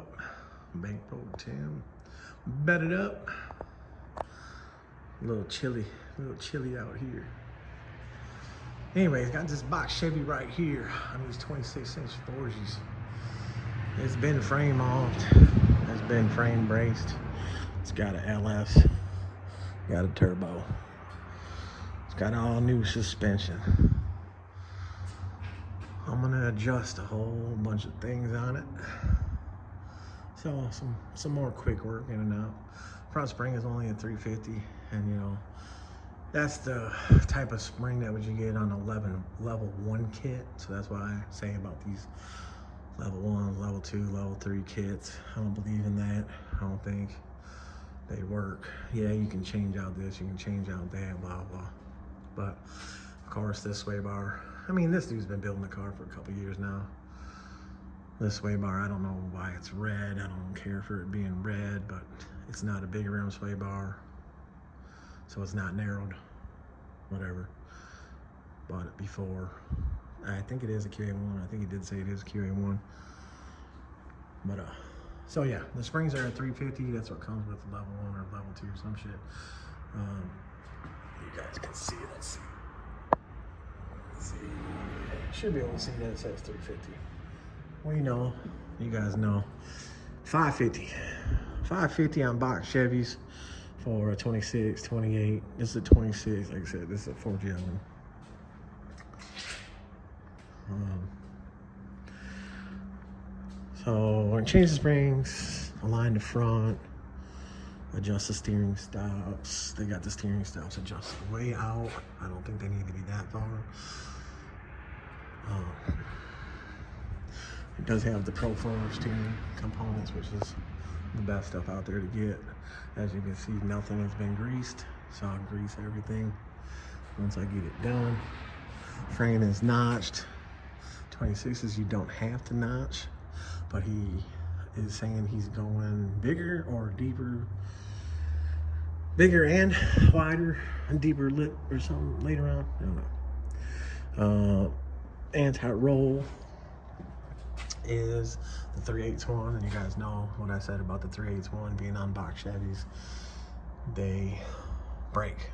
up? Bankroll Tim. Bedded up. A little chilly out here. Anyways, got this box Chevy right here on these 26-inch Forgies. It's been frame offed. It's been frame braced. It's got a LS. Got a turbo. It's got all new suspension. I'm gonna adjust a whole bunch of things on it. So some more quick work in and out. Front spring is only a 350, and you know, that's the type of spring that you get on a level 1 kit. So that's why I say about these level 1, level 2, level 3 kits. I don't believe in that. I don't think they work. Yeah, you can change out this, you can change out that, blah, blah. But of course, this sway bar, I mean, this dude's been building the car for a couple years now. This sway bar, I don't know why it's red. I don't care for it being red, but it's not a big rim sway bar. So it's not narrowed, whatever. Bought it before. I think it is a QA1. I think he did say it is a QA1. But, so yeah, the springs are at 350. That's what comes with level 1 or level 2 or some shit. You guys can see, let's see. Should be able to see that it says 350. We know, you guys know. 550. 550 on box Chevys for a 26, 28. This is a 26, like I said, this is a 4G. So we're gonna change the springs, align the front, adjust the steering stops. They got the steering stops adjusted way out. I don't think they need to be that far. It does have the Pro 4 steering components, which is the best stuff out there to get. As you can see, nothing has been greased, so I'll grease everything once I get it done. Frame is notched. 26s you don't have to notch, but he is saying he's going bigger or deeper, bigger and wider and deeper lip or something later on. I don't know. Anti-roll is the 3/8 one, and you guys know what I said about the 3/8 one being on box Chevys. They break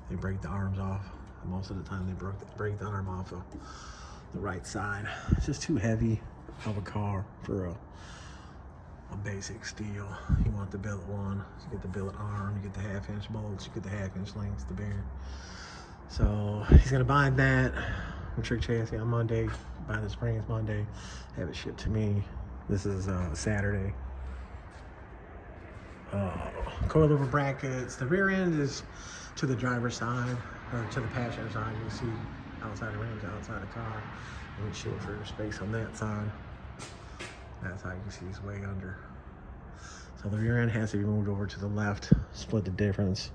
the arms off. Most of the time they break the arm off of the right side. It's just too heavy of a car for a basic steel. You want the billet one, you get the billet arm, you get the 1/2-inch bolts, you get the 1/2-inch lengths, the bearing. So he's gonna buy that trick chassis on Monday, buy the springs Monday, have it shipped to me. This is Saturday. Coilover brackets. The rear end is to the driver's side, or to the passenger side. You can see outside the rims, outside the car. Windshield for space on that side. That's how you can see it's way under. So the rear end has to be moved over to the left, split the difference.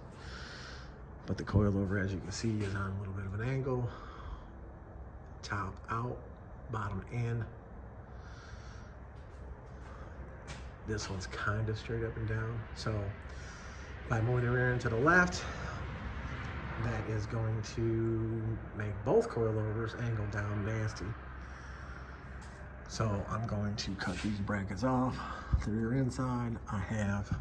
But the coilover, as you can see, is on a little bit of an angle. Top out, bottom in. This one's kind of straight up and down. So if I move the rear end to the left, that is going to make both coilovers angle down nasty. So I'm going to cut these brackets off. The rear end side, I have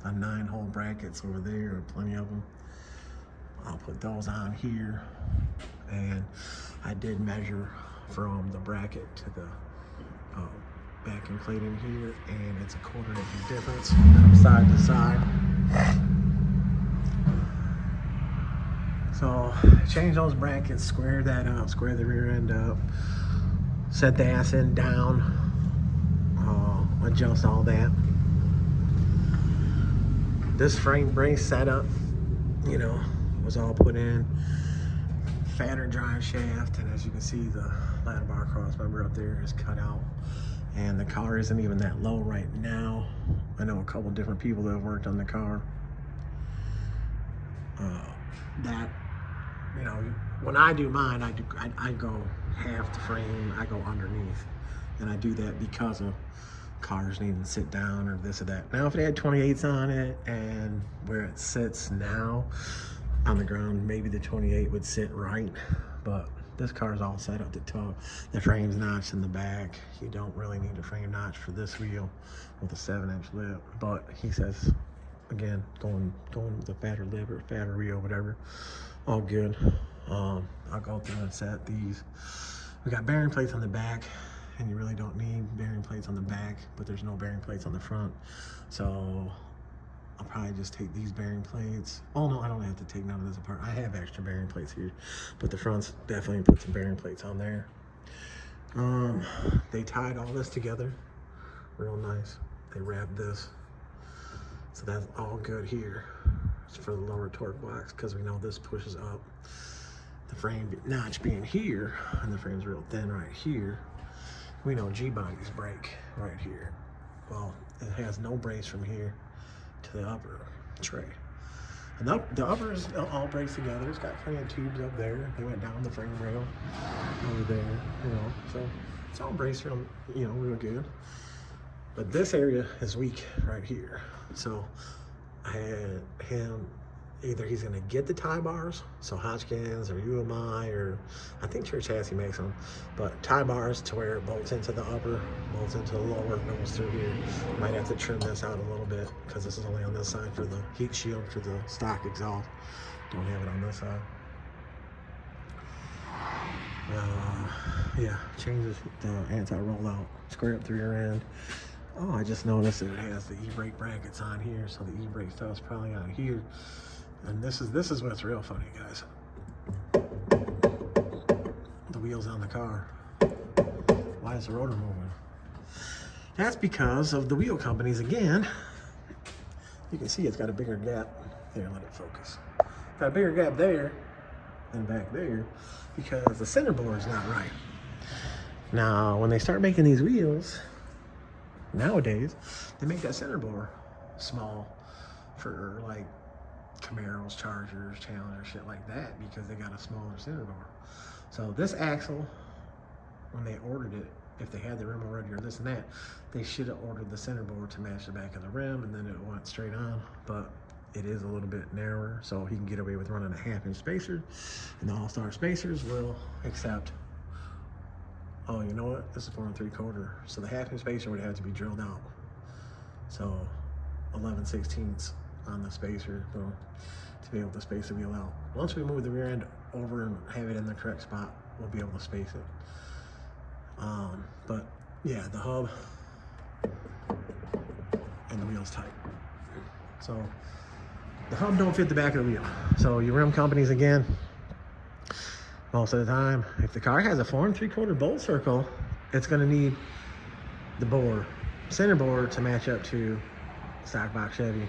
a 9-hole brackets over there, plenty of them. I'll put those on here, and I did measure from the bracket to the backing plate in here, and it's a 1/4 inch difference from side to side. So change those brackets, square that up, square the rear end up, set the ass end down, adjust all that. This frame brace setup, you know, was all put in. Fatter drive shaft, and as you can see, the ladder bar cross member up there is cut out, and the car isn't even that low right now. I know a couple different people that have worked on the car. That, you know, when I do mine, I go half the frame, I go underneath, and I do that because of cars needing to sit down or this or that. Now, if it had 28s on it and where it sits now on the ground, maybe the 28 would sit right, but this car is all set up to tow. The frame's notched in the back. You don't really need a frame notch for this wheel with a 7-inch lip, but he says, again, going the fatter lip or fatter wheel, whatever, all good. I'll go through and set these. We got bearing plates on the back, and you really don't need bearing plates on the back, but there's no bearing plates on the front. So I'll probably just take these bearing plates. Oh no, I don't have to take none of this apart. I have extra bearing plates here, but the front's definitely put some bearing plates on there. They tied all this together real nice. They wrapped this, so that's all good here. It's for the lower torque box, because we know this pushes up. The frame notch being here, and the frame's real thin right here, we know G-bodies break right here. Well, it has no brace from here to the upper tray. And the uppers all brace together. It's got plenty of tubes up there. They went down the frame rail over there, you know, so it's all braced real, you know, real good. But this area is weak right here. So I had him, either he's gonna get the tie bars, so Hotchkiss or UMI, or I think Church Chassis makes them, but tie bars to where it bolts into the upper, bolts into the lower, goes through here. Might have to trim this out a little bit, because this is only on this side for the heat shield for the stock exhaust. Don't have it on this side. Yeah, changes the anti-rollout, square up through your end. Oh, I just noticed that it has the e-brake brackets on here, so the e-brake stuff's probably on here. And this is what's real funny, guys. The wheels on the car. Why is the rotor moving? That's because of the wheel companies again. You can see it's got a bigger gap. There, let it focus. Got a bigger gap there and back there because the center bore is not right. Now, when they start making these wheels, nowadays, they make that center bore small for like Camaros, Chargers, Challengers, shit like that, because they got a smaller center bore. So this axle, when they ordered it, if they had the rim already or this and that, they should have ordered the center bore to match the back of the rim, and then it went straight on. But it is a little bit narrower, so he can get away with running a 1/2-inch spacer, and the All-Star spacers will accept. Oh, you know what? This is 4 3/4, so the 1/2-inch spacer would have to be drilled out. So 11/16 on the spacer to be able to space the wheel out. Once we move the rear end over and have it in the correct spot, we'll be able to space it. But yeah, the hub and the wheel's tight. So the hub don't fit the back of the wheel. So your rim companies, again, most of the time, if the car has a 4 3/4 bolt circle, it's gonna need the bore, center bore, to match up to stock box Chevy,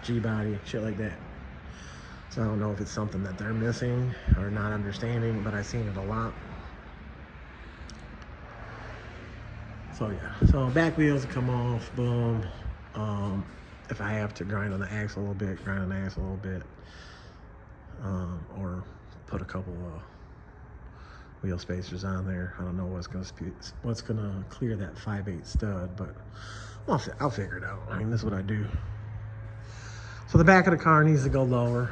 G-body, shit like that. So I don't know if it's something that they're missing or not understanding, but I've seen it a lot. So yeah, so back wheels come off, boom. If I have to grind on the axle a little bit, grind on the axle a little bit, or put a couple of wheel spacers on there. I don't know what's gonna clear that 5/8 stud, but I'll figure it out. I mean, this is what I do. So the back of the car needs to go lower.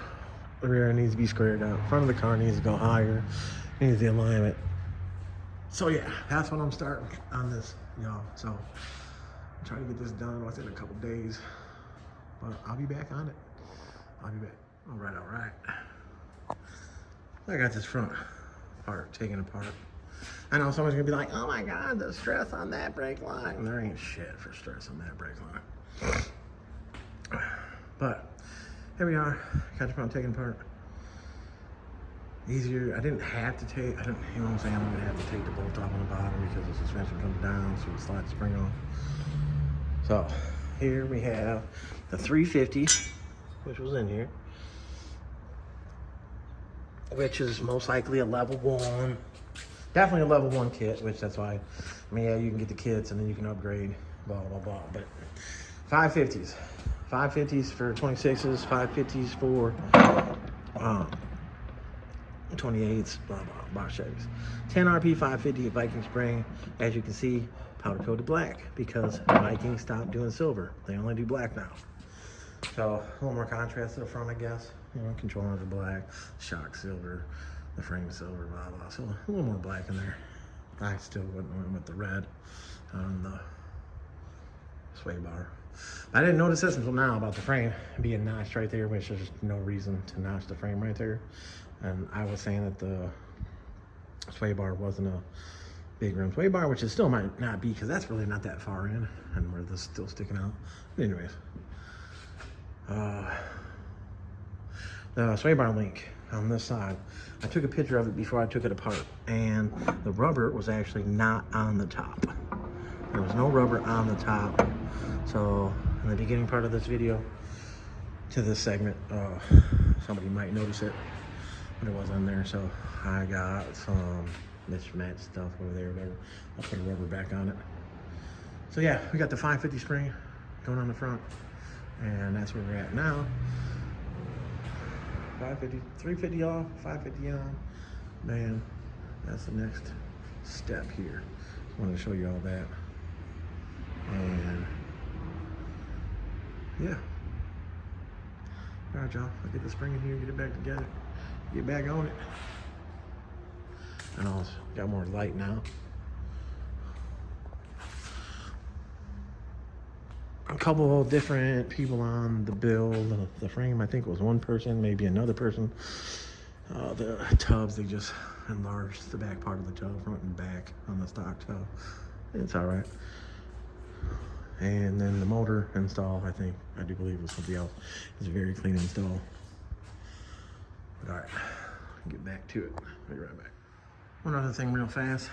The rear needs to be squared up. Front of the car needs to go higher. Needs the alignment. So yeah, that's what I'm starting on this, y'all. So I'm trying to get this done within a couple days, but I'll be back on it. I'll be back. All right. I got this front part taken apart. I know someone's gonna be like, oh my God, the stress on that brake line. And there ain't shit for stress on that brake line. But here we are, got the front taken apart. Easier, I didn't have to take, you know what I'm saying? I'm gonna have to take the bolt off on the bottom because the suspension comes down, so it slides the spring on. So here we have the 350, which was in here, which is most likely a level 1. Definitely a level 1 kit, which that's why, I mean, yeah, you can get the kits and then you can upgrade, blah, blah, blah. But 550s. 550s for 26s, 550s for 28s, blah, blah, box Chevys. 10 RP 550 Viking spring. As you can see, powder coated black, because Viking stopped doing silver. They only do black now. So a little more contrast to the front, I guess. You know, controllers are black, shock silver, the frame silver, blah, blah. So a little more black in there. I still went with the red on the sway bar. I didn't notice this until now about the frame being notched right there, which there's no reason to notch the frame right there. And I was saying that the sway bar wasn't a big rim sway bar, which it still might not be, because that's really not that far in and where this is still sticking out. But anyways, the sway bar link on this side, I took a picture of it before I took it apart, and the rubber was actually not on the top. There was no rubber on the top. So in the beginning part of this video to this segment, somebody might notice it, but it wasn't on there. So I got some mismatched stuff over there, whatever. I'll put a rubber back on it. So yeah, we got the 550 spring going on the front, and that's where we're at now. 550, 350 off, 550 on. Man, that's the next step here. Just wanted to show you all that. And yeah. All right, y'all. I'll get the spring in here, get it back together, get back on it. And I'll got more light now. A couple of different people on the build. The frame, I think, was one person, maybe another person. The tubs, they just enlarged the back part of the tub, front and back on the stock tub. It's all right. And then the motor install, I do believe it was somebody else. It's a very clean install. But all right, get back to it. I'll be right back. One other thing real fast.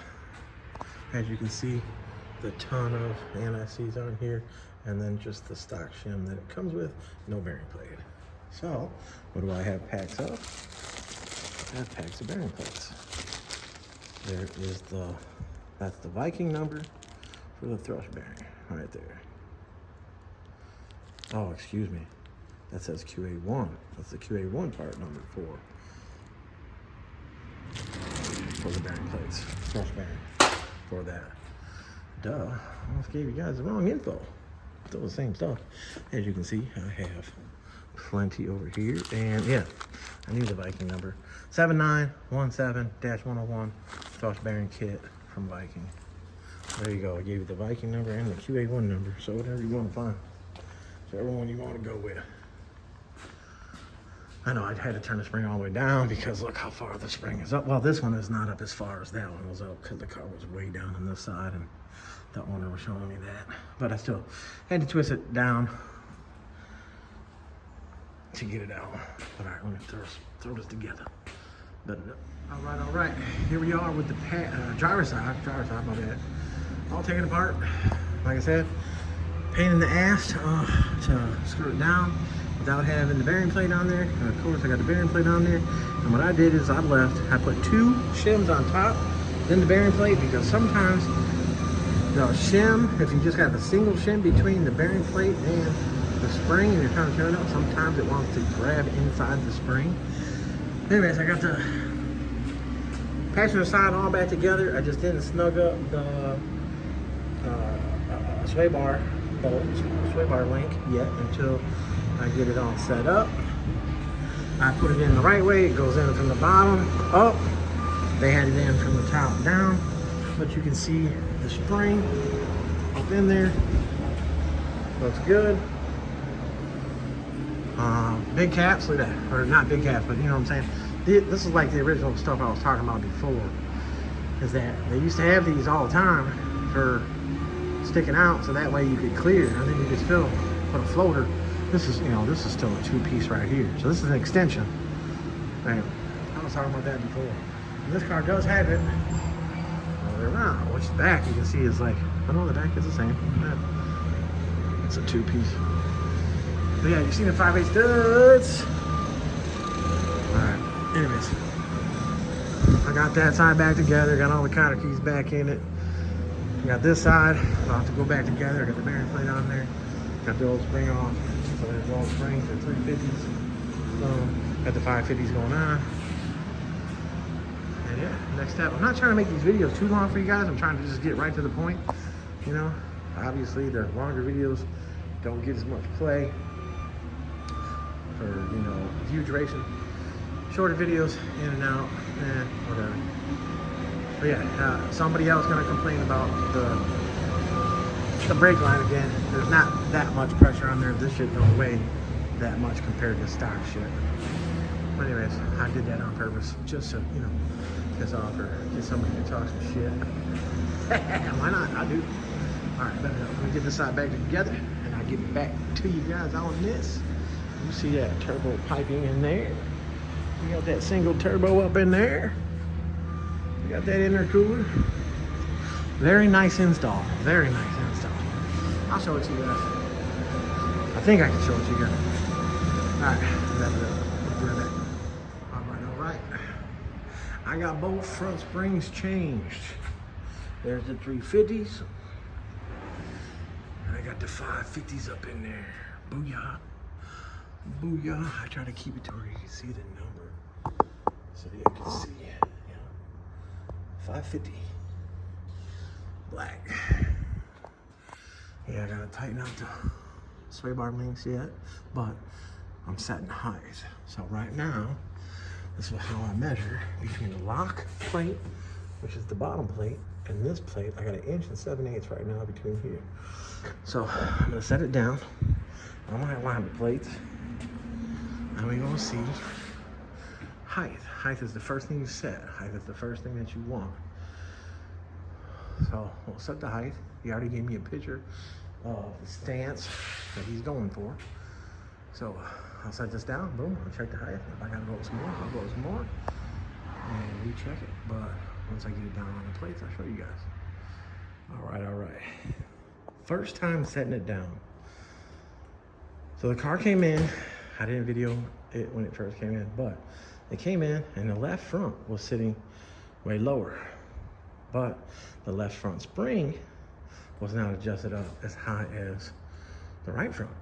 As you can see, the ton of anti-seize on here, and then just the stock shim that it comes with, no bearing plate. So, what do I have packs of? I have packs of bearing plates. There is that's the Viking number for the thrush bearing, right there. Oh, excuse me. That says QA1. That's the QA1 part number for the bearing plates, thrush bearing for that. Duh, I almost gave you guys the wrong info. Still the same stuff. As you can see, I have plenty over here. And yeah, I need the Viking number. 7917-101 thrush bearing kit from Viking. There you go. I gave you the Viking number and the QA1 number. So whatever you want to find. Whichever one you want to go with. I know I had to turn the spring all the way down because look how far the spring is up. Well, this one is not up as far as that one was up because the car was way down on this side and the owner was showing me that. But I still had to twist it down to get it out. But all right, let me throw this together. But, all right. Here we are with the driver's side, my bad. All taken apart. Like I said, pain in the ass to screw it down without having the bearing plate on there. And of course, I got the bearing plate on there. And what I did is I put 2 shims on top, then the bearing plate, because sometimes the shim, if you just have a single shim between the bearing plate and the spring and you're trying to turn it up, sometimes it wants to grab inside the spring. Anyways, I got the passenger side all back together. I just didn't snug up the sway bar bolt, sway bar link yet until I get it all set up. I put it in the right way. It goes in from the bottom up. They had it in from the top down, but you can see the spring up in there. Looks good. Big caps, look at that. Or not big caps, but you know what I'm saying. This is like the original stuff I was talking about before. Is that they used to have these all the time for sticking out, so that way you could clear, and then you could still put a floater. This is, this is still a 2-piece right here. So this is an extension. Right. I was talking about that before. And this car does have it all the way around, which the back you can see is like, I know the back is the same. It's a 2-piece. But yeah, you see the 5/8 studs. Alright, anyways. I got that side back together, got all the cotter keys back in it. I got this side, I'll have to go back together. I got the bearing plate on there. Got the old spring off. So there's all springs and 350s. Got the 550s going on. And yeah, next step. I'm not trying to make these videos too long for you guys. I'm trying to just get right to the point. Obviously the longer videos don't get as much play for, view duration. shorter videos in and out, and whatever. But yeah, somebody else gonna complain about the brake line again. There's not that much pressure on there. This shit don't weigh that much compared to stock shit. But anyways, I did that on purpose, just to, you know, piss off or get somebody to talk some shit. Why not? I do. All right, let me get this side back together, and I'll get back to you guys on this. You see that turbo piping in there? We got that single turbo up in there. We got that intercooler. Very nice install. Very nice install. I'll show it to you guys. I think I can show it to you guys. All right, that's it. All right. I got both front springs changed. There's the 350s. And I got the 550s up in there. Booyah. Booyah. I try to keep it to where you can see the number. So you can see. Yeah. 550. Black. Yeah, I gotta tighten up the sway bar links yet, but I'm setting height. So right now, this is how I measure between the lock plate, which is the bottom plate, and this plate. I got 1 inch and 7/8 right now between here. So I'm gonna set it down on my alignment plates, and we're gonna see height. Height is the first thing you set. Height is the first thing that you want. So we'll set the height. He already gave me a picture of the stance that he's going for. So I'll set this down, boom, I'll check the height. If I gotta go some more, I'll go some more and recheck it. But once I get it down on the plates, I'll show you guys. All right. First time setting it down. So the car came in. I didn't video it when it first came in, but it came in and the left front was sitting way lower. But the left front spring was not adjusted up as high as the right front.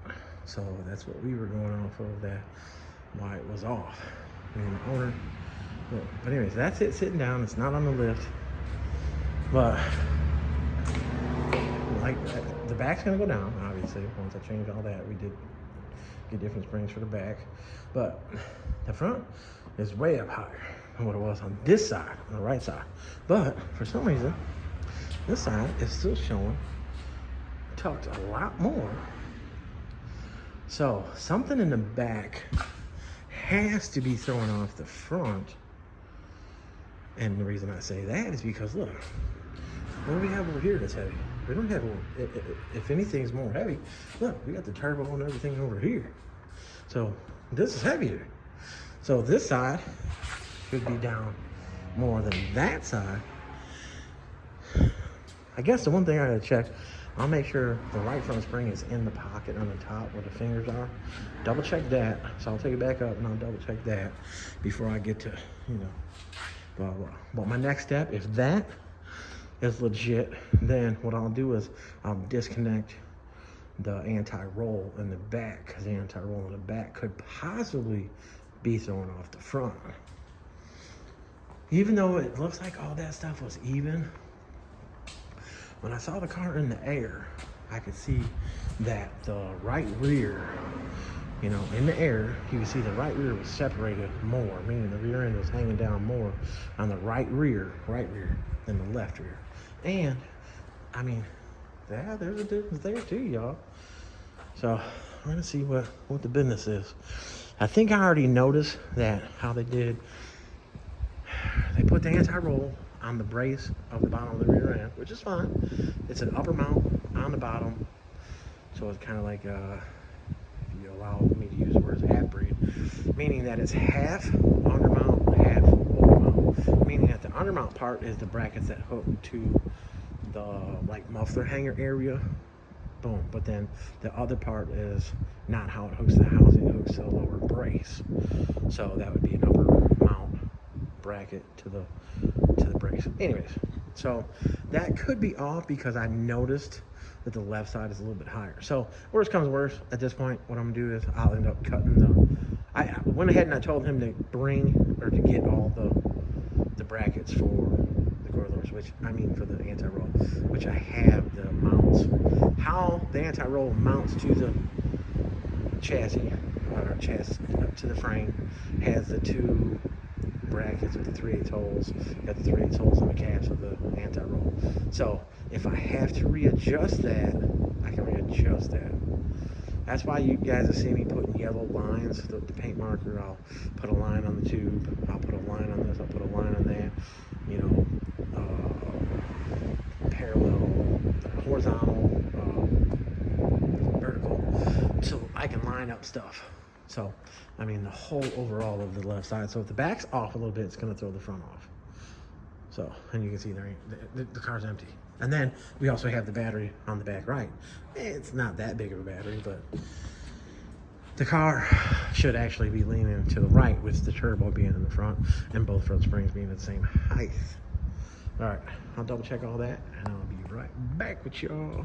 So that's what we were going off of, that why it was off. And the owner, but anyways, that's it sitting down. It's not on the lift. But like the back's gonna go down, obviously. Once I change all that, we did get different springs for the back. But the front is way up higher than what it was on this side, on the right side. But for some reason, this side is still showing tucked a lot more. So something in the back has to be throwing off the front. And the reason I say that is because look, what do we have over here that's heavy? We don't have, if anything's more heavy, look, we got the turbo and everything over here. So this is heavier. So this side should be down more than that side. I guess the one thing I gotta check, I'll make sure the right front spring is in the pocket on the top where the fingers are. Double check that. So I'll take it back up and I'll double check that before I get to, you know, blah, blah. But my next step, if that is legit, then what I'll do is I'll disconnect the anti-roll in the back, because the anti-roll in the back could possibly be thrown off the front. Even though it looks like all that stuff was even, when I saw the car in the air, I could see that the right rear, you know, in the air, you could see the right rear was separated more, meaning the rear end was hanging down more on the right rear than the left rear. And, I mean, yeah, there's a difference there too, y'all. So, we're gonna see what the business is. I think I already noticed that how they did, they put the anti-roll on the brace of the bottom of the rear end, which is fine. It's an upper mount on the bottom. So it's kind of like, if you allow me to use the words half-breed, meaning that it's half undermount, half overmount. Meaning that the undermount part is the brackets that hook to the like muffler hanger area. Boom. But then the other part is not how it hooks to the housing, it hooks to the lower brace. So that would be an upper mount bracket to the brace. Anyways, so that could be off because I noticed that the left side is a little bit higher. So worst comes worst, at this point, what I'm gonna do is I'll end up cutting I went ahead and I told him to bring or to get all the brackets for the coilovers, which I mean for the anti-roll, which I have the mounts. How the anti-roll mounts to the chassis, or chassis up to the frame, has the 2 brackets with the 3/8 holes, got the 3/8 holes in the caps of the anti-roll. So if I have to readjust that, I can readjust that. That's why you guys will see me putting yellow lines, the paint marker. I'll put a line on the tube, I'll put a line on this, I'll put a line on that, you know, parallel, horizontal, vertical, so I can line up stuff. So, I mean, the whole overall of the left side. So if the back's off a little bit, it's going to throw the front off. So, and you can see there, the car's empty. And then we also have the battery on the back right. It's not that big of a battery, but the car should actually be leaning to the right with the turbo being in the front and both front springs being the same height. All right, I'll double check all that and I'll be right back with y'all.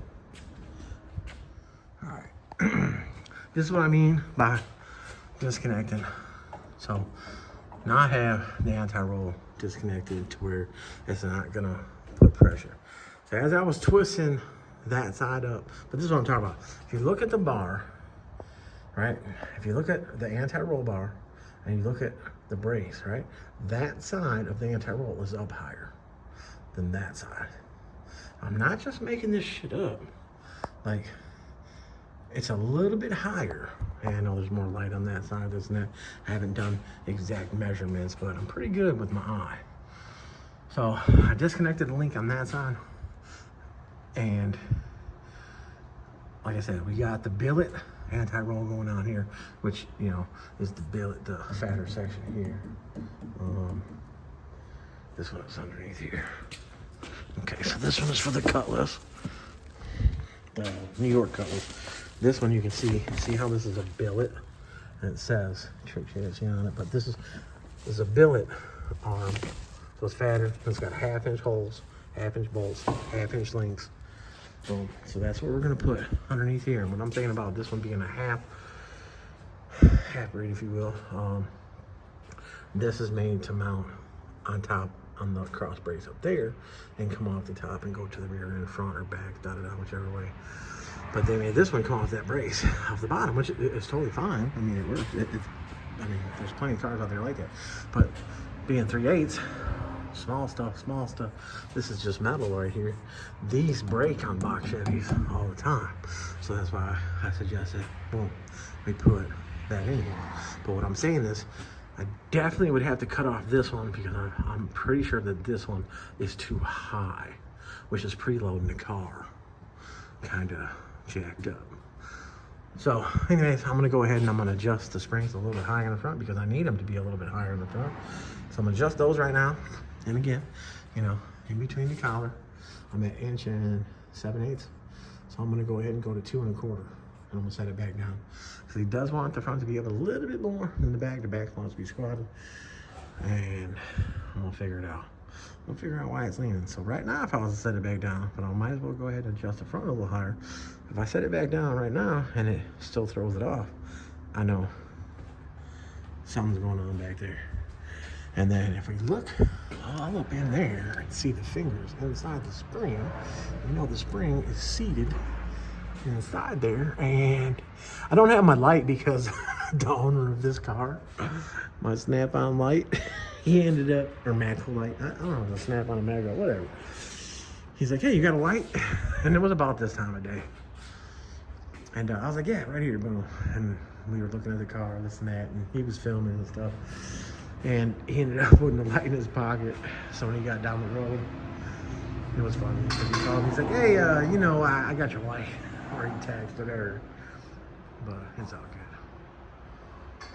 All right, this is what I mean by disconnecting. So now I have the anti-roll disconnected to where it's not gonna put pressure. So as I was twisting that side up, but this is what I'm talking about. If you look at the bar, right? If you look at the anti-roll bar and you look at the brace, right? That side of the anti-roll is up higher than that side. I'm not just making this shit up. Like, it's a little bit higher. And I know there's more light on that side, isn't it? I haven't done exact measurements, but I'm pretty good with my eye. So I disconnected the link on that side. And like I said, we got the billet anti-roll going on here, which, you know, is the billet, the fatter section here. This one is underneath here. Okay, so this one is for the Cutlass, New York Cutlass. This one you can see how this is a billet, and it says Church Agency on it, but this is a billet arm, so it's fatter. It's got 1/2 inch holes, 1/2 inch bolts, 1/2 inch links. Boom. So that's what we're gonna put underneath here. And what I'm thinking about this one being a half braid, if you will. This is made to mount on top on the cross brace up there and come off the top and go to the rear and the front or back, whichever way. But they made this one come off that brace off the bottom, which is totally fine. I mean, it works. I mean, there's plenty of cars out there like that. But being 3/8, small stuff. This is just metal right here. These break on box Chevys all the time. So that's why I suggested, boom, we put that in here. But what I'm saying is, I definitely would have to cut off this one because I'm pretty sure that this one is too high, which is preloading the car. Kind of jacked up. So anyways, I'm gonna go ahead and I'm gonna adjust the springs a little bit higher in the front because I need them to be a little bit higher in the front. So I'm gonna adjust those right now. And again, you know, in between the collar, I'm at 1 7/8. So I'm gonna go ahead and go to 2 1/4. And I'm gonna set it back down. So he does want the front to be up a little bit more than the back. The back wants to be squatted. And I'm gonna figure it out. We'll figure out why it's leaning. So right now, if I was to set it back down, but I might as well go ahead and adjust the front a little higher. If I set it back down right now and it still throws it off, I know something's going on back there. And then if we look all up in there and see the fingers inside the spring, you know the spring is seated inside there. And I don't have my light because the owner of this car, my snap-on light, he ended up, or macro light, I don't know, the snap-on or macro, whatever. He's like, hey, you got a light? And it was about this time of day. And I was like, yeah, right here, boom. And we were looking at the car, this and that, and he was filming and stuff. And he ended up putting the light in his pocket. So when he got down the road, it was funny. Because he called me, he's like, hey, you know, I got your light. Or he texted her. But it's all good.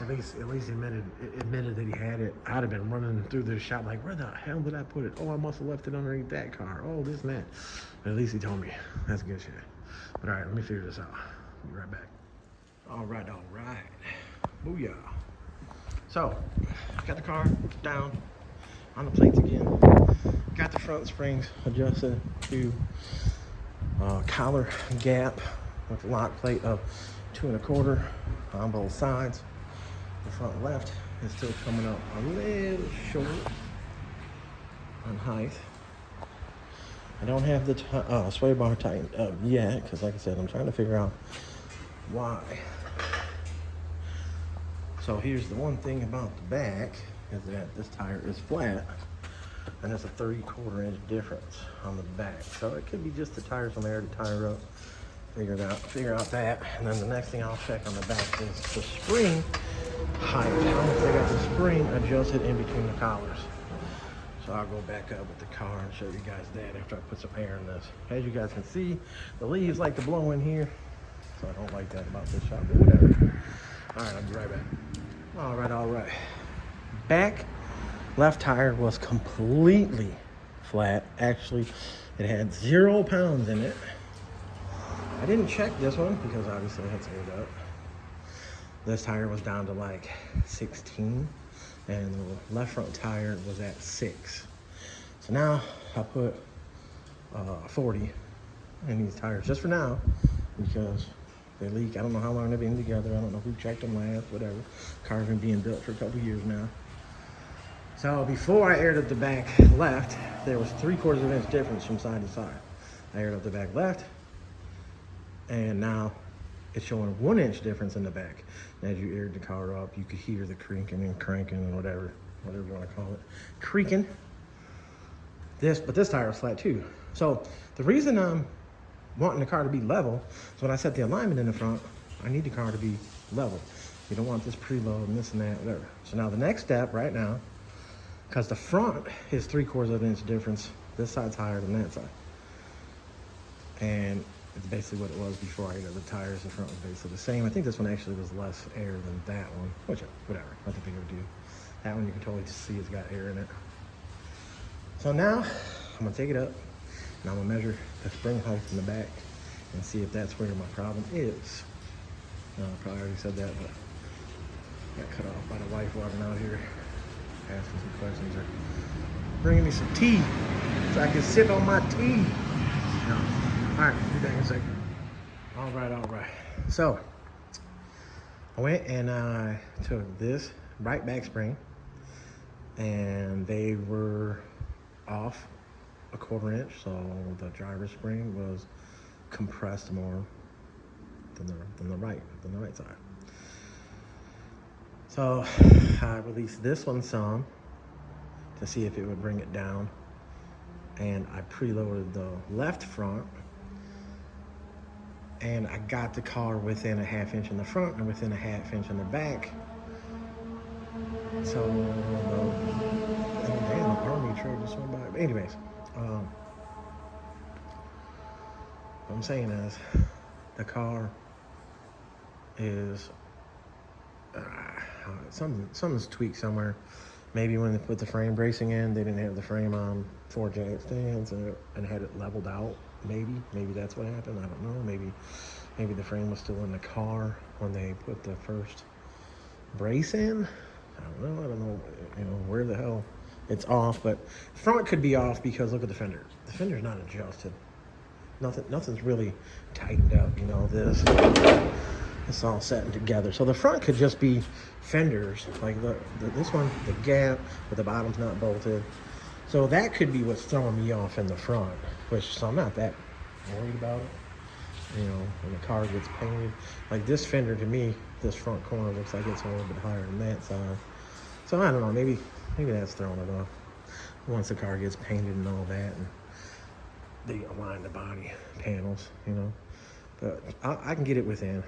At least he admitted that he had it. I'd have been running through the shop like, where the hell did I put it? Oh, I must have left it underneath that car. Oh, this and that. But at least he told me. That's good shit. But all right, let me figure this out. Be right back. All right. Booyah. So, got the car down on the plates again. Got the front springs adjusted to collar gap with the lock plate of 2 1/4 on both sides. The front left is still coming up a little short on height. I don't have the sway bar tightened up yet because, like I said, I'm trying to figure out why So here's the one thing about the back is that this tire is flat, and there's a 3/4 inch difference on the back. So it could be just the tires on there to tire up. Figure out that. And then the next thing I'll check on the back is the spring height. How much they got the spring adjusted in between the collars. So I'll go back up with the car and show you guys that after I put some air in this. As you guys can see, the leaves like to blow in here. So I don't like that about this shop, but whatever. All right, I'll be right back. All right. Back left tire was completely flat. Actually, it had 0 pounds in it. I didn't check this one because obviously I had to load up. This tire was down to like 16, and the left front tire was at 6. So now I put 40 in these tires just for now because they leak. I don't know how long they've been together. I don't know who checked them last, whatever. Car's been being built for a couple years now. So before I aired up the back left, there was 3/4 inch difference from side to side. I aired up the back left, and now it's showing 1 inch difference in the back. And as you aired the car up, you could hear the creaking and cranking and whatever you want to call it. Creaking. But this tire was flat too. So the reason I'm wanting the car to be level is when I set the alignment in the front, I need the car to be level. You don't want this preload and this and that, whatever. So now the next step right now, because the front is 3/4 inch difference, this side's higher than that side. And it's basically what it was before I aired the tires. The front was basically the same. I think this one actually was less air than that one, which, whatever, nothing big of a deal. That one you can totally see it's got air in it. So now I'm gonna take it up and I'm gonna measure the spring height in the back and see if that's where my problem is. I probably already said that, but got cut off by the wife walking out here, asking some questions or bringing me some tea so I can sip on my tea. No. All right, be back in a second. All right. So I went and I took this right back spring, and they were off 1/4 inch, so the driver's spring was compressed more than the right side. So I released this one some to see if it would bring it down, and I preloaded the left front, and I got the car within a 1/2 inch in the front and within a 1/2 inch in the back. So damn, the army truck just went by. But anyways, what I'm saying is the car is something's tweaked somewhere. Maybe when they put the frame bracing in, they didn't have the frame on 4 jack stands and had it leveled out. Maybe that's what happened. I don't know. Maybe the frame was still in the car when they put the first brace in. I don't know. Where the hell it's off, but front could be off because look at the fender. The fender's not adjusted. Nothing's really tightened up. This it's all setting together. So the front could just be fenders, like this one, the gap, but the bottom's not bolted. So that could be what's throwing me off in the front, so I'm not that worried about it. When the car gets painted, like this fender to me, this front corner looks like it's a little bit higher than that side. So I don't know, maybe that's throwing it off. Once the car gets painted and all that, and they align the body panels, But I can get it within.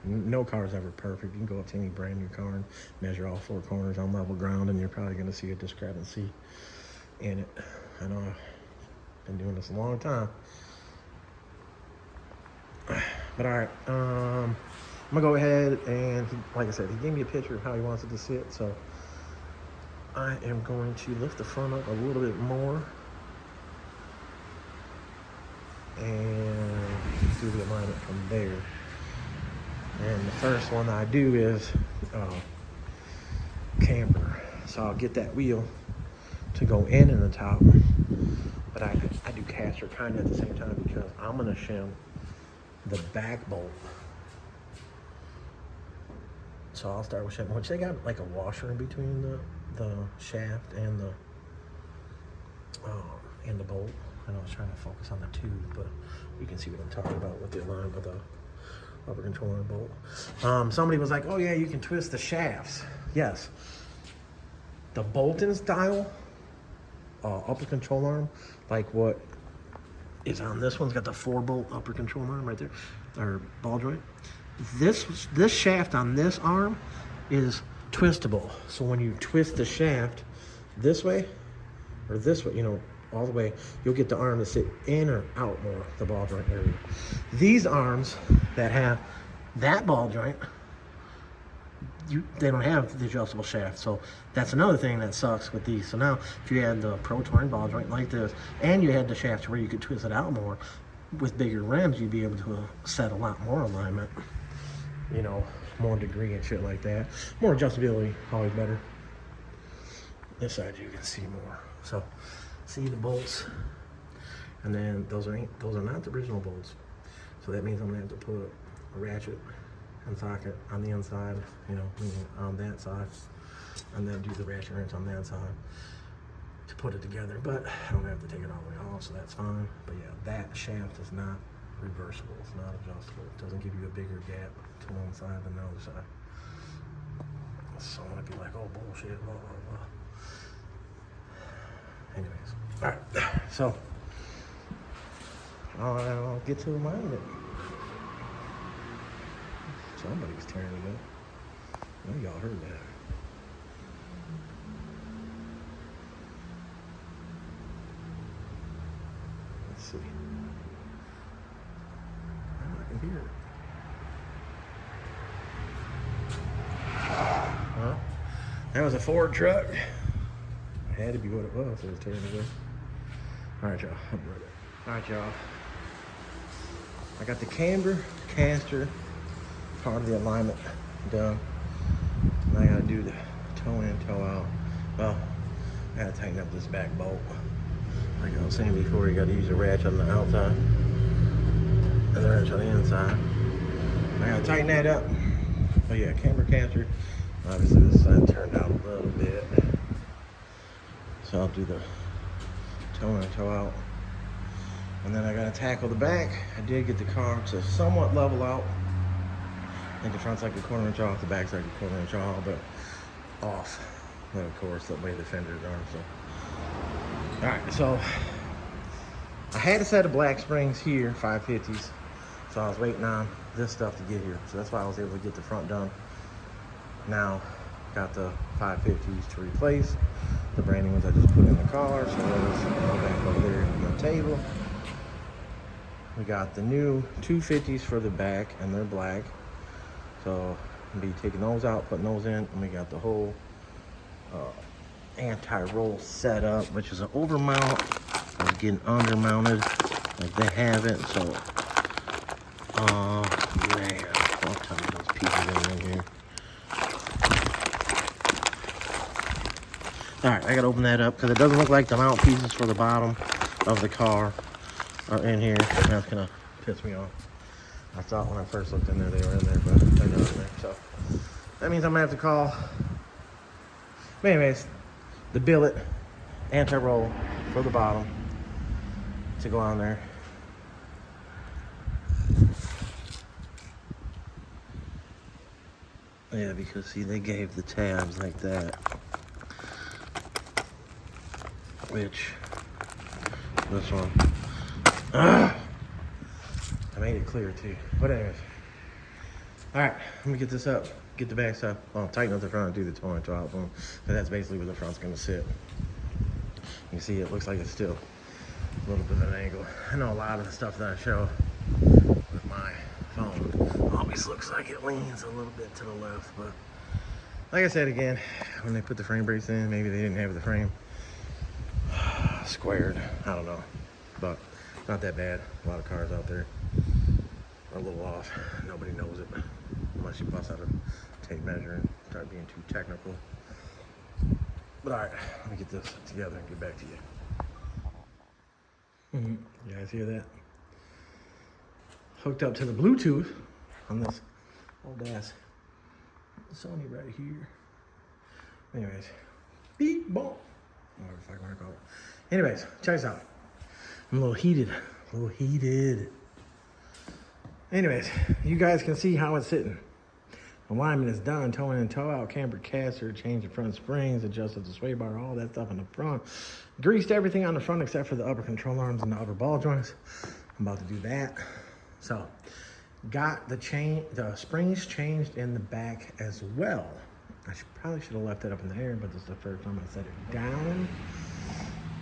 No car is ever perfect. You can go up to any brand new car and measure all 4 corners on level ground, and you're probably going to see a discrepancy in it. I know I've been doing this a long time. But all right, I'm gonna go ahead and, like I said, he gave me a picture of how he wants it to sit, so I am going to lift the front up a little bit more and do the alignment from there. And the first one I do is camber. So I'll get that wheel to go in the top, but I do caster kind of at the same time because I'm gonna shim the back bolt. So I'll start with shimming, which they got like a washer in between the shaft and the bolt. I know I was trying to focus on the tube, but you can see what I'm talking about with the alignment of the upper control arm bolt. Somebody was like, oh yeah, you can twist the shafts. Yes. The bolting style upper control arm, like what is on this one's got the 4-bolt upper control arm right there, or ball joint. This shaft on this arm is twistable. So when you twist the shaft this way or this way, you know, all the way, you'll get the arm to sit in or out more, the ball joint area. These arms that have that ball joint, they don't have the adjustable shaft. So that's another thing that sucks with these. So now if you had the Pro Touring ball joint like this, and you had the shaft where you could twist it out more, with bigger rims, you'd be able to set a lot more alignment, you know, more degree and shit like that. More adjustability, always better. This side you can see more. So see the bolts, and then those are not the original bolts. So that means I'm gonna have to put a ratchet and socket on the inside, you know, on that side, and then do the ratchet wrench on that side to put it together. But I don't have to take it all the way off, so that's fine. But yeah, that shaft is not reversible. It's not adjustable. It doesn't give you a bigger gap to one side than the other side. So I'm gonna be like, oh bullshit, blah blah blah. Anyways, all right. So I'll get to alignment. Somebody's tearing it up. I know y'all heard that. Let's see. I can hear it. Huh? That was a Ford truck. It had to be what it was. It was tearing it up. All right, y'all. I'll be right back. All right, y'all. I got the camber, caster, part of the alignment done. And I gotta do the toe in, toe out. Well, I gotta tighten up this back bolt. Like I was saying before, you gotta use a ratchet on the outside and the wrench on the inside. I gotta tighten that up. Oh yeah, camber, caster. Obviously this side turned out a little bit. So I'll do the toe in, toe out. And then I gotta tackle the back. I did get the car to somewhat level out. I think the front's like a 1/4 inch off, the back's like a 1/4 inch off, but off. And of course, the way the fenders are. So, all right. So I had a set of black springs here, 550s. So I was waiting on this stuff to get here. So that's why I was able to get the front done. Now got the 550s to replace the brand new ones I just put in the car. So those go back over there on the table. We got the new 250s for the back, and they're black. So I'll be taking those out, putting those in, and we got the whole anti-roll setup, which is an overmount. I was getting undermounted, like they have it. So, man, I'll tell you those pieces in here. All right, I gotta open that up because it doesn't look like the mount pieces for the bottom of the car are in here. That's gonna piss me off. I thought when I first looked in there they were in there, but they're not in there. So that means I'm gonna have to call. But anyways, the billet anti-roll for the bottom to go on there. Yeah, because see, they gave the tabs like that, which this one. I made it clear too. But anyways. Alright, let me get this up. Get the back stuff. Well, tighten up the front and do the toe in, toe out boom. And that's basically where the front's gonna sit. You can see it looks like it's still a little bit of an angle. I know a lot of the stuff that I show with my phone always looks like it leans a little bit to the left, but like I said again, when they put the frame brace in, maybe they didn't have the frame squared. I don't know. But not that bad. A lot of cars out there are a little off. Nobody knows it unless you bust out a tape measure and start being too technical. But all right, let me get this together and get back to you. You guys hear that? Hooked up to the Bluetooth on this old ass Sony right here. Anyways, beep, boom. Whatever the fuck I want to call it. Anyways, check this out. I'm a little heated. Anyways, you guys can see how it's sitting. Alignment is done, towing and tow out, camber caster, change the front springs, adjusted the sway bar, all that stuff in the front. Greased everything on the front except for the upper control arms and the upper ball joints. I'm about to do that. So, got the springs changed in the back as well. I probably should have left it up in the air, but this is the first time I set it down.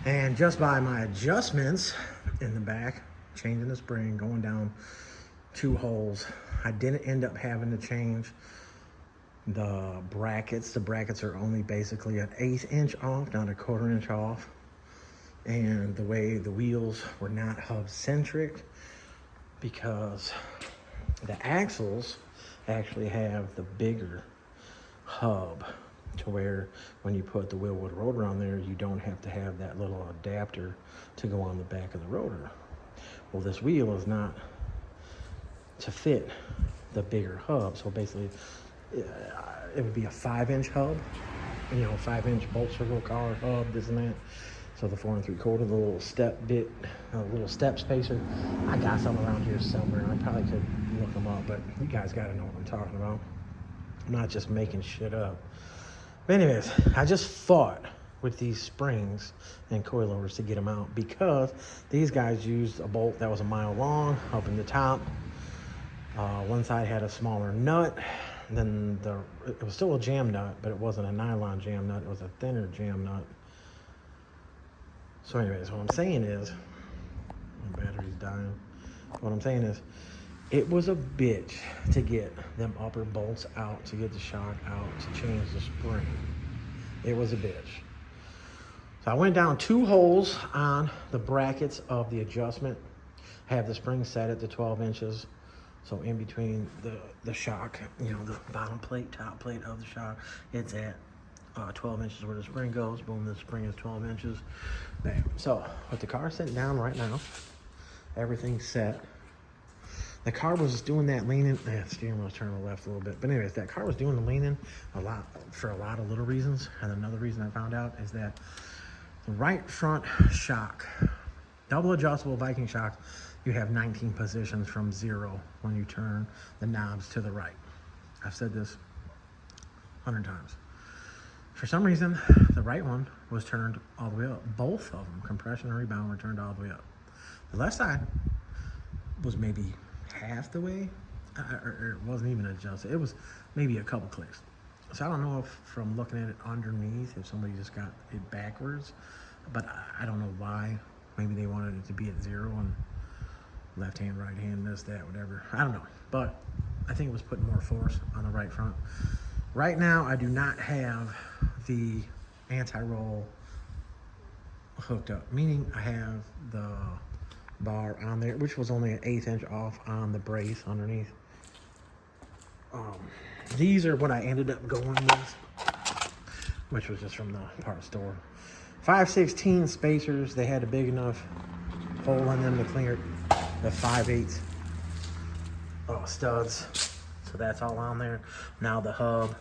And just by my adjustments in the back, changing the spring, going down 2 holes, I didn't end up having to change the brackets. The brackets are only basically an 1/8 inch off, not a 1/4 inch off. And the way the wheels were not hub centric, because the axles actually have the bigger hub, to where when you put the wheelwood rotor on there, you don't have to have that little adapter to go on the back of the rotor. Well, this wheel is not to fit the bigger hub, so basically it would be a 5-inch hub, 5-inch bolt circle collar hub, this and that. So the 4 3/4, the little step bit, little step spacer, I got some around here somewhere. I probably could look them up, but you guys got to know what I'm talking about. I'm not just making shit up. But anyways, I just fought with these springs and coilovers to get them out, because these guys used a bolt that was 1 mile long up in the top. One side had a smaller nut. Then it was still a jam nut, but it wasn't a nylon jam nut. It was a thinner jam nut. So anyways, what I'm saying is, my battery's dying. What I'm saying is, it was a bitch to get them upper bolts out, to get the shock out, to change the spring. It was a bitch. So I went down 2 holes on the brackets of the adjustment. Have the spring set at the 12 inches. So in between the shock, the bottom plate, top plate of the shock, it's at 12 inches where the spring goes. Boom, the spring is 12 inches. Bam. So with the car sitting down right now, everything's set. The car was doing that leaning. The steering wheel was turning left a little bit. But anyways, that car was doing the leaning a lot for a lot of little reasons. And another reason I found out is that the right front shock, double adjustable Viking shock, you have 19 positions from 0 when you turn the knobs to the right. I've said this 100 times. For some reason, the right one was turned all the way up. Both of them, compression and rebound, were turned all the way up. The left side was maybe half the way, or it wasn't even adjusted. It was maybe a couple clicks. So I don't know if, from looking at it underneath, if somebody just got it backwards, but I don't know why. Maybe they wanted it to be at 0 and left hand, right hand, this, that, whatever. I don't know, but I think it was putting more force on the right front. Right now, I do not have the anti-roll hooked up, meaning I have the bar on there, which was only an 1/8 inch off on the brace underneath. These are what I ended up going with, which was just from the parts store. 5/16 spacers. They had a big enough hole in them to clear the 5/8 studs. So that's all on there. Now the hub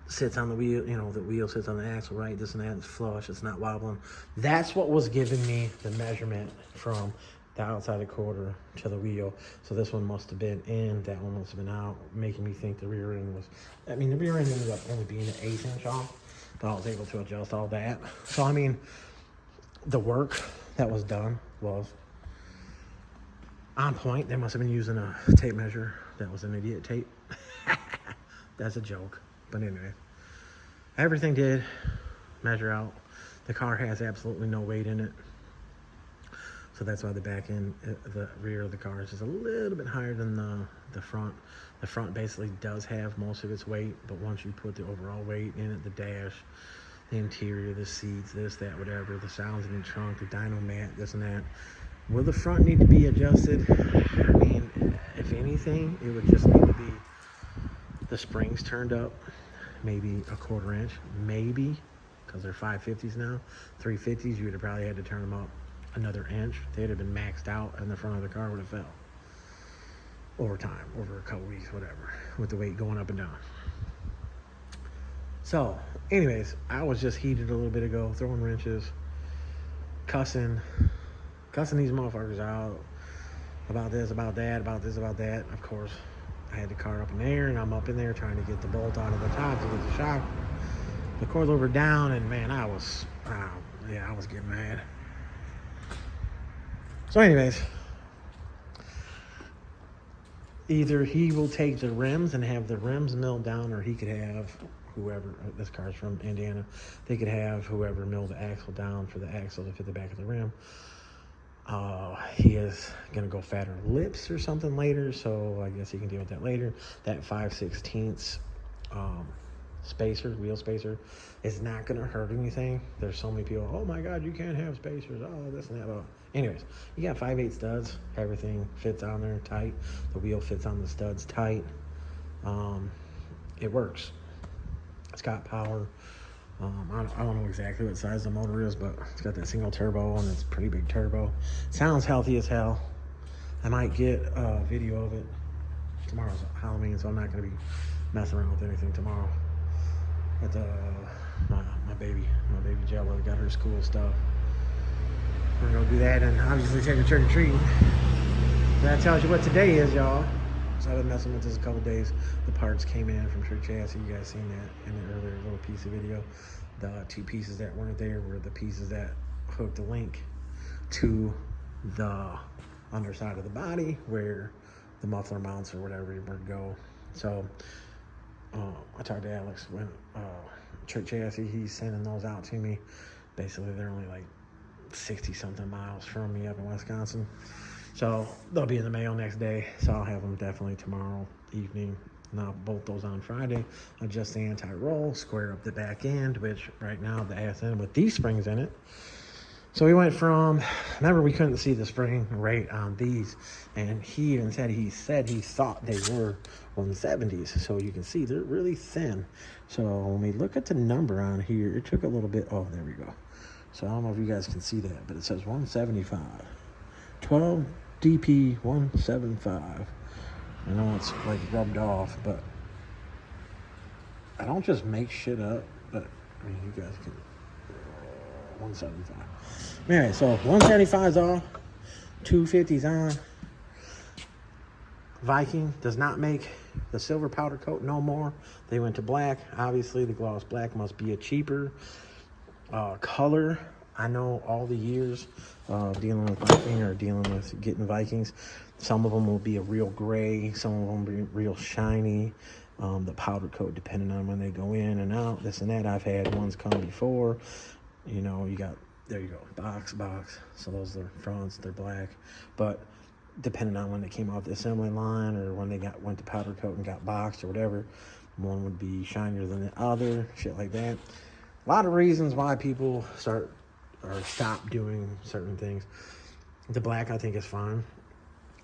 sits on the wheel, the wheel sits on the axle, right? This and that, it's flush, it's not wobbling. That's what was giving me the measurement from the outside of quarter to the wheel. So this one must have been in, that one must have been out, making me think the rear end was, the rear end ended up only being an 1/8 inch off, but I was able to adjust all that. So the work that was done was on point. They must have been using a tape measure. That was an idiot tape. That's a joke. But anyway, everything did measure out. The car has absolutely no weight in it. So that's why the back end, the rear of the car is just a little bit higher than the front. The front basically does have most of its weight, but once you put the overall weight in it, the dash, the interior, the seats, this, that, whatever, the sounds in the trunk, the dyno mat, this and that, will the front need to be adjusted? If anything, it would just need to be the springs turned up, maybe a 1/4 inch, maybe, because they're 550s now. 350s, you would have probably had to turn them up another inch. They'd have been maxed out, and the front of the car would have fell over time, over a couple weeks, whatever, with the weight going up and down. So anyways, I was just heated a little bit ago, throwing wrenches, cussing these motherfuckers out, about this, about that, about this, about that. Of course, I had the car up in the air, and I'm up in there trying to get the bolt out of the top to get the shock, the coilover down, and man, I was getting mad. So anyways, either he will take the rims and have the rims milled down, or he could have whoever, this car's from Indiana, they could have whoever mill the axle down for the axle to fit the back of the rim. He is going to go fatter lips or something later, so I guess he can deal with that later. That 5/16 spacer, wheel spacer, is not going to hurt anything. There's so many people, oh my God, you can't have spacers, oh, this and that. Oh. Anyways, you got 5/8 studs. Everything fits on there tight. The wheel fits on the studs tight. It works. It's got power. I don't know exactly what size the motor is, but it's got that single turbo, and it's a pretty big turbo. Sounds healthy as hell. I might get a video of it. Tomorrow's Halloween, so I'm not going to be messing around with anything tomorrow. But my baby Jello got her school stuff. We're going to do that and obviously take her trick-or-treating. That tells you what today is, y'all. So I've been messing with this a couple days. The parts came in from Trick Chassis. You guys seen that in the earlier little piece of video. The two pieces that weren't there were the pieces that hooked the link to the underside of the body where the muffler mounts or whatever were to go. So I talked to Alex when Trick Chassis, he's sending those out to me. Basically, they're only like 60-something miles from me up in Wisconsin. So they'll be in the mail next day. So I'll have them definitely tomorrow evening. And I'll bolt those on Friday. Adjust the anti-roll, square up the back end, which right now the ass end with these springs in it. So we went from, remember we couldn't see the spring rate on these. And he even said he thought they were 170s. So you can see they're really thin. So when we look at the number on here, it took a little bit, oh, there we go. So I don't know if you guys can see that, but it says 175. 12 DP 175. I know it's like rubbed off, but I don't just make shit up, but I mean, you guys can. 175. Anyway, so 175's off, 250's on. Viking does not make the silver powder coat no more. They went to black. Obviously, the gloss black must be a cheaper color. I know all the years of dealing with Viking or dealing with getting Vikings, some of them will be a real gray, some of them will be real shiny. The powder coat, depending on when they go in and out, this and that. I've had ones come before. You know, you got, there you go, box. So those are fronts, they're black. But depending on when they came off the assembly line or when they went to powder coat and got boxed or whatever, one would be shinier than the other, shit like that. A lot of reasons why people start or stop doing certain things. The black, I think, is fine.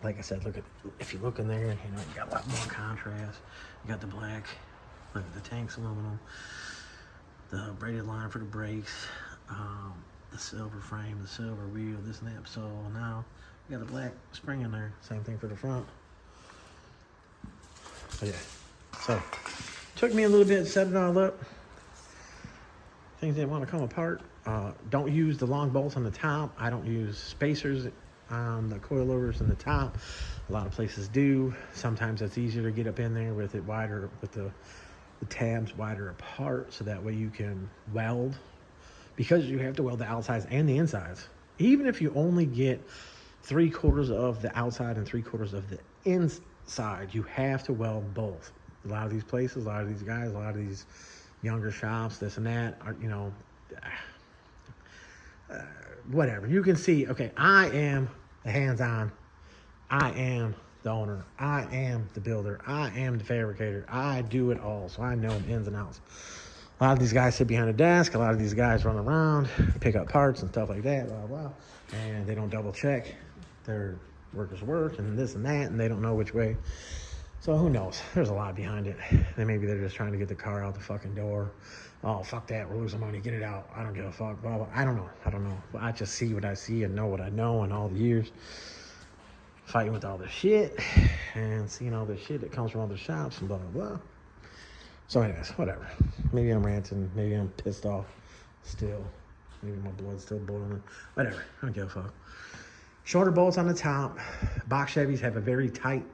Like I said, if you look in there, you know, you got a lot more contrast. You got the black, look at the tank's aluminum, the braided line for the brakes, the silver frame, the silver wheel, this and that. So now you got the black spring in there. Same thing for the front. But yeah, so took me a little bit to set it all up. Things that want to come apart. Don't use the long bolts on the top. I don't use spacers on the coilovers in the top. A lot of places do. Sometimes it's easier to get up in there with it wider, with the tabs wider apart, so that way you can weld, because you have to weld the outsides and the insides. Even if you only get 3/4 of the outside and 3/4 of the inside, you have to weld both. A lot of these places, a lot of these guys, a lot of these younger shops, this and that, are, you know, whatever. You can see, okay, I am the hands-on. I am the owner. I am the builder. I am the fabricator. I do it all, so I know the ins and outs. A lot of these guys sit behind a desk. A lot of these guys run around, pick up parts and stuff like that, blah, blah, and they don't double check their workers' work and this and that, and they don't know which way. So who knows? There's a lot behind it. And maybe they're just trying to get the car out the fucking door. Oh, fuck that. We're losing money. Get it out. I don't give a fuck. Blah, blah. I don't know. But I just see what I see and know what I know in all the years. Fighting with all the shit and seeing all the shit that comes from other shops and blah, blah, blah. So anyways, whatever. Maybe I'm ranting. Maybe I'm pissed off still. Maybe my blood's still boiling. Whatever. I don't give a fuck. Shorter bolts on the top. Box Chevys have a very tight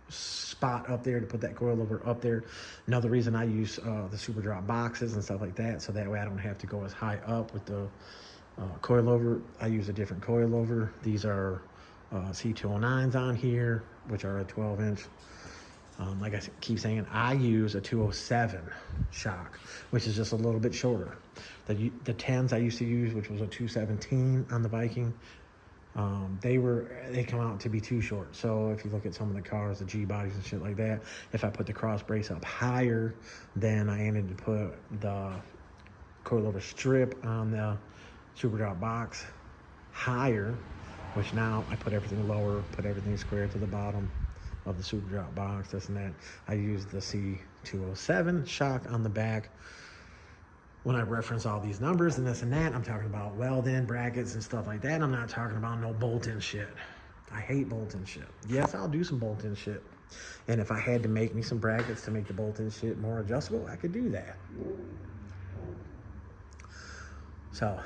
spot up there to put that coilover up there. Another reason I use the super drop boxes and stuff like that, so that way I don't have to go as high up with the coilover. I use a different coilover. These are C209s on here, which are a 12-inch. Like I keep saying, I use a 207 shock, which is just a little bit shorter. The 10s I used to use, which was a 217 on the Viking, they come out to be too short. So if you look at some of the cars, the G bodies and shit like that, if I put the cross brace up higher, then I ended to put the coilover strip on the super drop box higher, which now I put everything lower, put everything square to the bottom of the super drop box, this and that. I use the C207 shock on the back. When I reference all these numbers and this and that, I'm talking about weld-in brackets and stuff like that. I'm not talking about no bolt-in shit. I hate bolt-in shit. Yes, I'll do some bolt-in shit. And if I had to make me some brackets to make the bolt-in shit more adjustable, I could do that. So,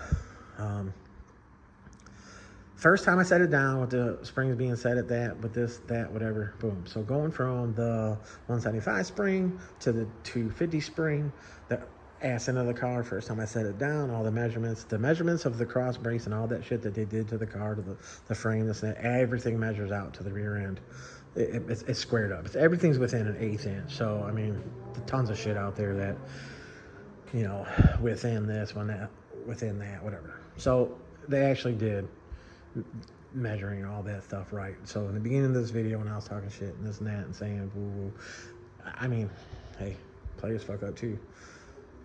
first time I set it down with the springs being set at that, with this, that, whatever, boom. So going from the 175 spring to the 250 spring, the ass end of the car, first time I set it down, all the measurements of the cross brace and all that shit that they did to the car, to the frame, this and that, everything measures out to the rear end. It's squared up. Everything's within an 1/8 inch. So, I mean, tons of shit out there that, you know, within this, within that, whatever. So they actually did measuring all that stuff right. So in the beginning of this video, when I was talking shit and this and that and saying woo woo, I mean, hey, players fuck up too.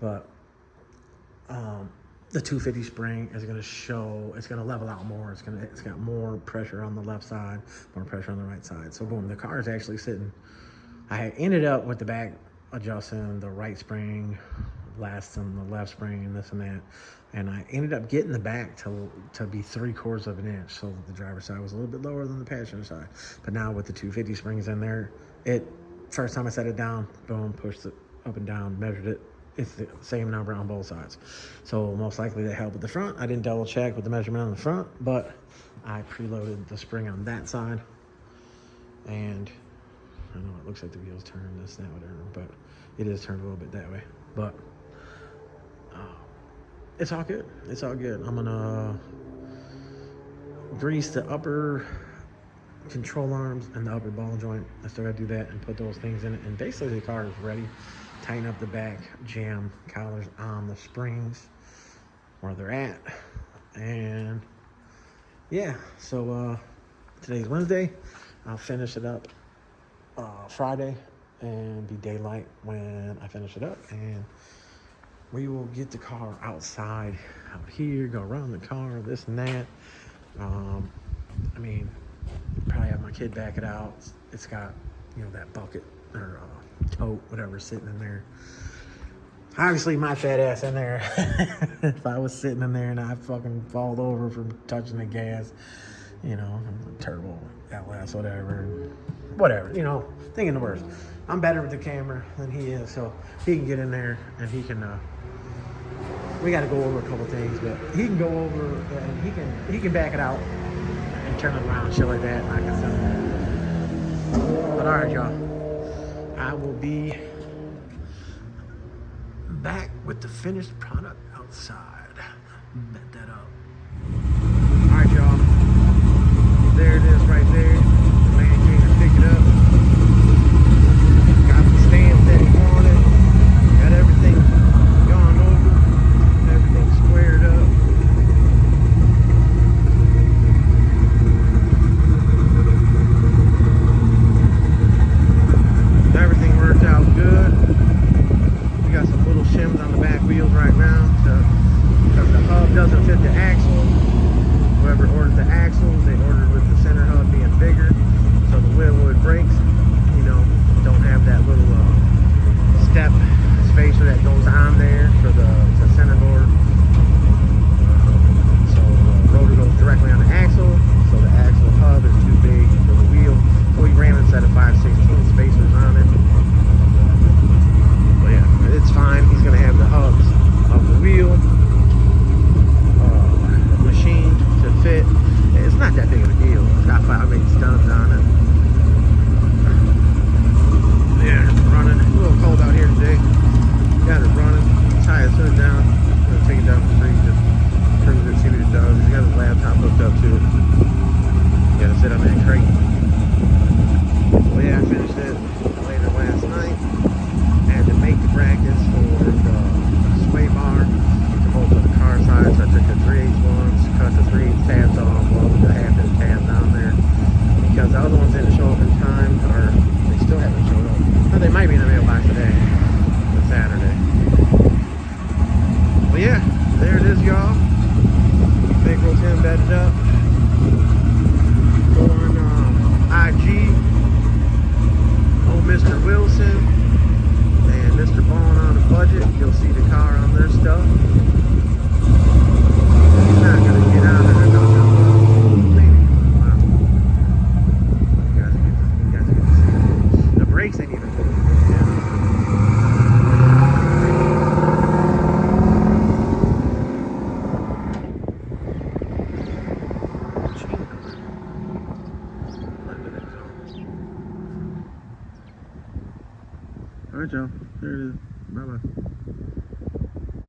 But the 250 spring is going to show, it's going to level out more. It's got more pressure on the left side, more pressure on the right side. So boom, the car is actually sitting. I ended up with the back adjusting the right spring, last on the left spring and this and that. And I ended up getting the back to be 3/4 of an inch, so that the driver's side was a little bit lower than the passenger side. But now with the 250 springs in there, first time I set it down, boom, pushed it up and down, measured it. It's the same number on both sides. So most likely that helped with the front. I didn't double check with the measurement on the front, but I preloaded the spring on that side. And I know it looks like the wheels turn this, that, whatever, but it is turned a little bit that way. But it's all good. It's all good. I'm gonna grease the upper control arms and the upper ball joint. I still gotta do that and put those things in it. And basically the car is ready. Tighten up the back jam collars on the springs where they're at. And yeah, so today's Wednesday. I'll finish it up Friday and be daylight when I finish it up. And we will get the car outside, out here, go around the car, this and that. I mean, probably have my kid back it out. It's got, you know, that bucket or tote, whatever, sitting in there. Obviously, my fat ass in there. If I was sitting in there and I fucking fall over from touching the gas, you know, turbo, LS, whatever, you know, thinking the worst. I'm better with the camera than he is, so he can get in there and he can, we got to go over a couple things, but he can go over and he can back it out and turn it around, shit like that, and I can send it. But all right, y'all. I will be back with the finished product outside. Bet that up. All right, y'all. There it is right there. The man came to pick it up. Got the stamp that he wanted. Got everything gone over. Everything squared up. Everything worked out good. We got some little shims on the back wheels right now because the hub doesn't fit the axle. Whoever ordered the axles, they ordered with the center hub being bigger, so the wheelwood brakes, you know, don't have that little step spacer that goes on there for the center board. So the rotor goes directly on the axle, so the axle hub is too big for the wheel. So we ran a set of 5/16 spacers on it. But yeah, it's fine. He's gonna have the hubs of the wheel machined to fit. It's not that they might be in the mailbox today. It's Saturday. But yeah, there it is, y'all. Bankroll Tim bedded up. Go on IG. Oh, Mr. Wilson and Mr. Bone on a budget. You'll see the car on their stuff. He's not gonna get out of it. No. Maybe. Wow. You guys get to see it. The brakes ain't even moving. Yeah. All right, y'all. There it is. Bye-bye.